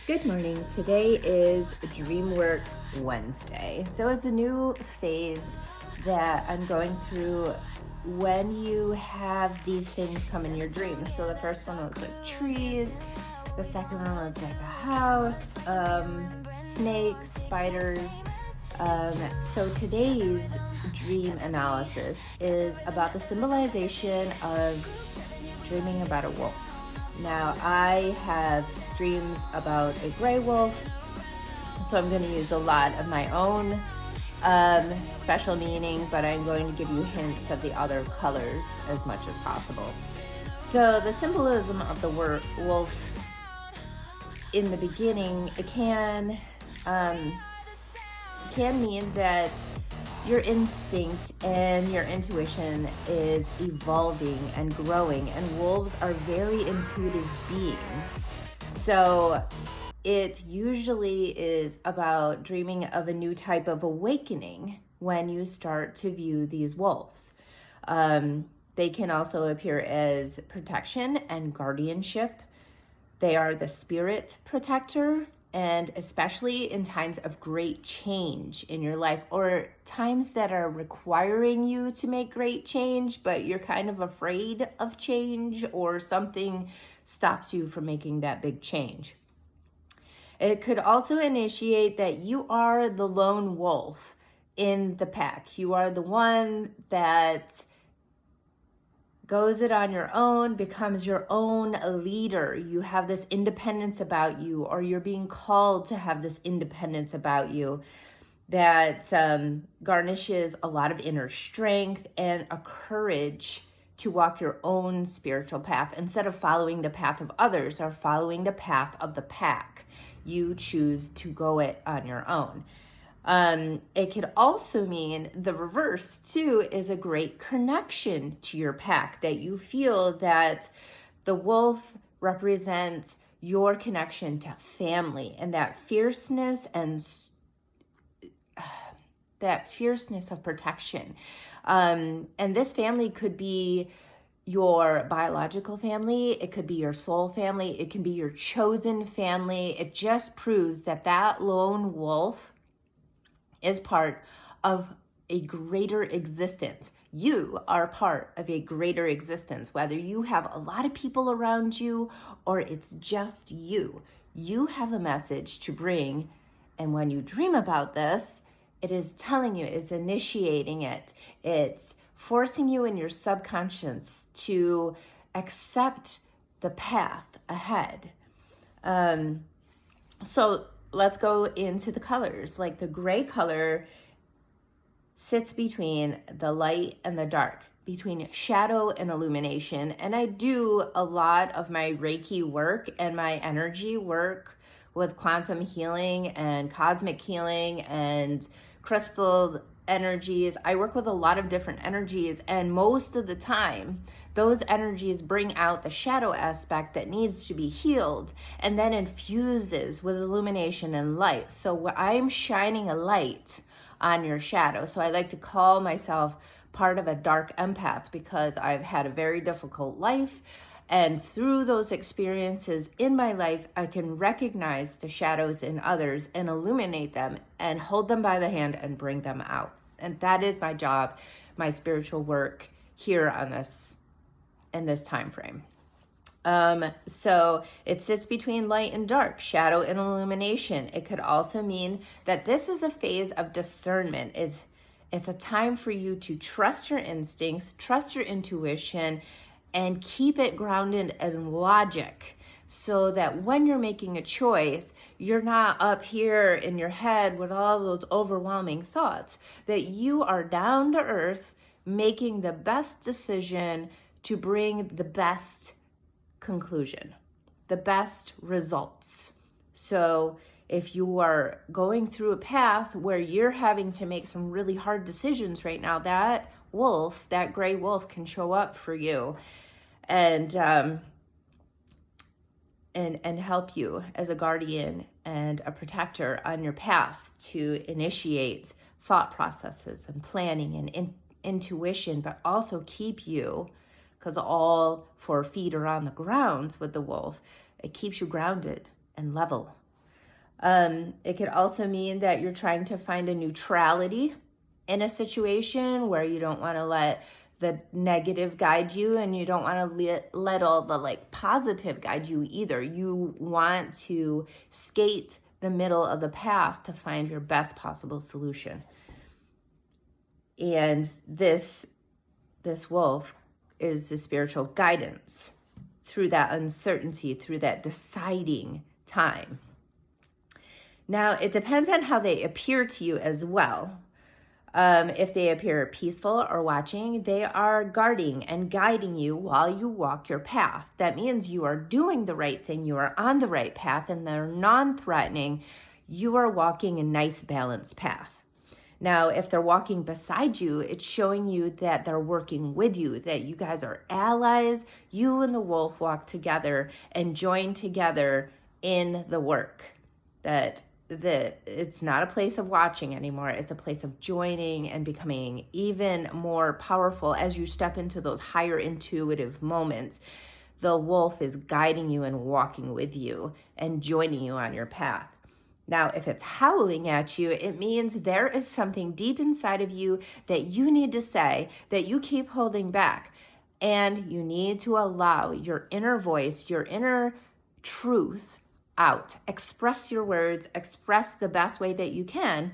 Good morning. Today is Dreamwork Wednesday. So it's a new phase that I'm going through when you have these things come in your dreams. So the first one was like trees, the second one was like a house, snakes, spiders. So today's dream analysis is about the symbolization of dreaming about a wolf. Now, I have dreams about a gray wolf, so I'm going to use a lot of my own special meaning, but I'm going to give you hints of the other colors as much as possible. So the symbolism of the word wolf in the beginning, it can mean that your instinct and your intuition is evolving and growing, and wolves are very intuitive beings. So it usually is about dreaming of a new type of awakening when you start to view these wolves. They can also appear as protection and guardianship. They are the spirit protector, and especially in times of great change in your life or times that are requiring you to make great change, but you're kind of afraid of change or something stops you from making that big change. It could also initiate that you are the lone wolf in the pack. You are the one that goes it on your own, becomes your own leader. You have this independence about you, or you're being called to have this independence about you that garnishes a lot of inner strength and a courage to walk your own spiritual path instead of following the path of others or following the path of the pack. You choose to go it on your own. It could also mean the reverse too, is a great connection to your pack, that you feel that the wolf represents your connection to family and that fierceness of protection. And this family could be your biological family, it could be your soul family, it can be your chosen family. It just proves that that lone wolf is part of a greater existence. You are part of a greater existence, whether you have a lot of people around you or it's just you. You have a message to bring, and when you dream about this, it is telling you, it's initiating it. It's forcing you in your subconscious to accept the path ahead. So let's go into the colors. Like the gray color sits between the light and the dark, between shadow and illumination. And I do a lot of my Reiki work and my energy work with quantum healing and cosmic healing and crystal energies. I work with a lot of different energies, and most of the time those energies bring out the shadow aspect that needs to be healed and then infuses with illumination and light. So I'm shining a light on your shadow. So I like to call myself part of a dark empath because I've had a very difficult life. And through those experiences in my life, I can recognize the shadows in others and illuminate them and hold them by the hand and bring them out. And that is my job, my spiritual work here on this, in this time frame. So it sits between light and dark, shadow and illumination. It could also mean that this is a phase of discernment. It's a time for you to trust your instincts, trust your intuition, and keep it grounded in logic, so that when you're making a choice, you're not up here in your head with all those overwhelming thoughts, that you are down to earth making the best decision to bring the best conclusion, the best results. So if you are going through a path where you're having to make some really hard decisions right now, that wolf, that gray wolf, can show up for you and help you as a guardian and a protector on your path to initiate thought processes and planning and intuition, but also keep you, because all 4 feet are on the ground with the wolf, it keeps you grounded and level It could also mean that you're trying to find a neutrality in a situation where you don't want to let the negative guide you, and you don't want to let all the like positive guide you either. You want to skate the middle of the path to find your best possible solution. And this wolf is the spiritual guidance through that uncertainty, through that deciding time. Now, it depends on how they appear to you as well. If they appear peaceful or watching, they are guarding and guiding you while you walk your path. That means you are doing the right thing, you are on the right path, and they're non-threatening. You are walking a nice, balanced path. Now, if they're walking beside you, it's showing you that they're working with you, that you guys are allies. You and the wolf walk together and join together in the work. That it's not a place of watching anymore. It's a place of joining and becoming even more powerful as you step into those higher intuitive moments. The wolf is guiding you and walking with you and joining you on your path. Now, if it's howling at you, it means there is something deep inside of you that you need to say, that you keep holding back. And you need to allow your inner voice, your inner truth out. Express your words, express the best way that you can,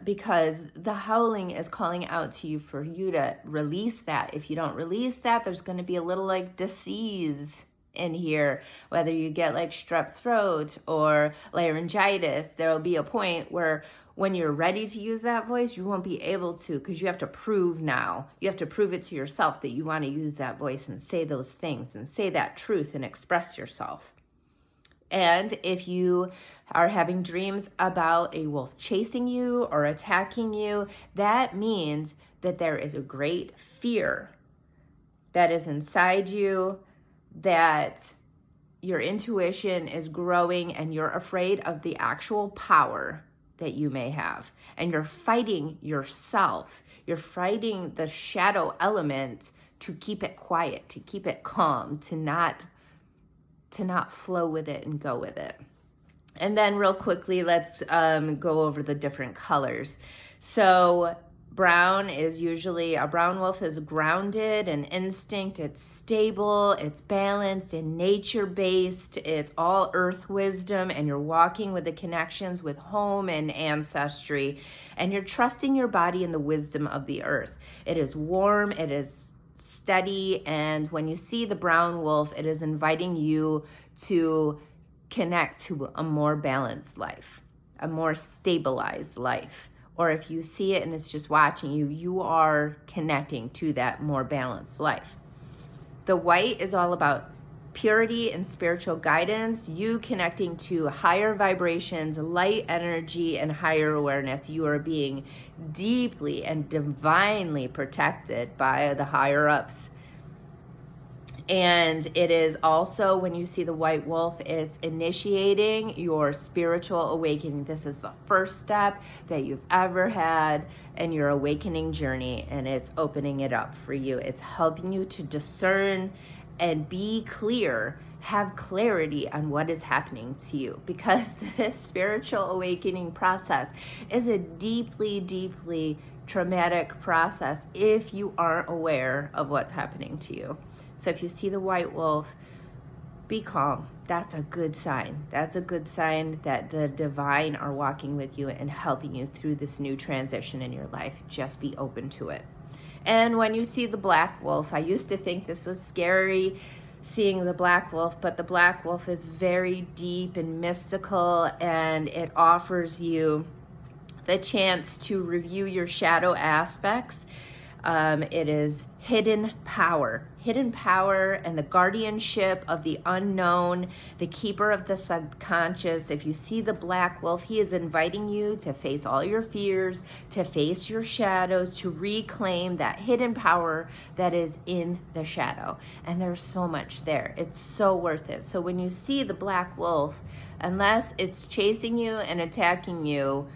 because the howling is calling out to you for you to release that. If you don't release that, there's going to be a little like disease in here, whether you get like strep throat or laryngitis. There'll be a point where when you're ready to use that voice, you won't be able to, because you have to prove now. You have to prove it to yourself that you want to use that voice and say those things and say that truth and express yourself. And if you are having dreams about a wolf chasing you or attacking you, that means that there is a great fear that is inside you, that your intuition is growing and you're afraid of the actual power that you may have. And you're fighting yourself. You're fighting the shadow element to keep it quiet, to keep it calm, to not flow with it and go with it. And then real quickly, let's go over the different colors. So brown is usually, a brown wolf is grounded and instinct. It's stable, it's balanced and nature-based. It's all earth wisdom, and you're walking with the connections with home and ancestry, and you're trusting your body in the wisdom of the earth. It is warm, it is steady, and when you see the brown wolf, it is inviting you to connect to a more balanced life, a more stabilized life. Or if you see it and it's just watching you, you are connecting to that more balanced life. The white is all about purity and spiritual guidance, you connecting to higher vibrations, light energy, and higher awareness. You are being deeply and divinely protected by the higher ups. And it is also, when you see the white wolf, it's initiating your spiritual awakening. This is the first step that you've ever had in your awakening journey, and it's opening it up for you. It's helping you to discern and be clear, have clarity on what is happening to you, because this spiritual awakening process is a deeply, deeply traumatic process if you aren't aware of what's happening to you. So if you see the white wolf, be calm. That's a good sign. That's a good sign that the divine are walking with you and helping you through this new transition in your life. Just be open to it. And when you see the black wolf, I used to think this was scary, seeing the black wolf, but the black wolf is very deep and mystical, and it offers you the chance to review your shadow aspects. It is hidden power and the guardianship of the unknown, the keeper of the subconscious. If you see the black wolf, he is inviting you to face all your fears, to face your shadows, to reclaim that hidden power that is in the shadow. And there's so much there. It's so worth it. So when you see the black wolf, unless it's chasing you and attacking you,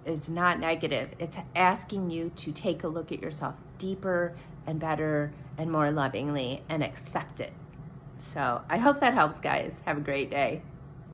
is not negative. It's asking you to take a look at yourself deeper and better and more lovingly and accept it. So I hope that helps, guys. Have a great day.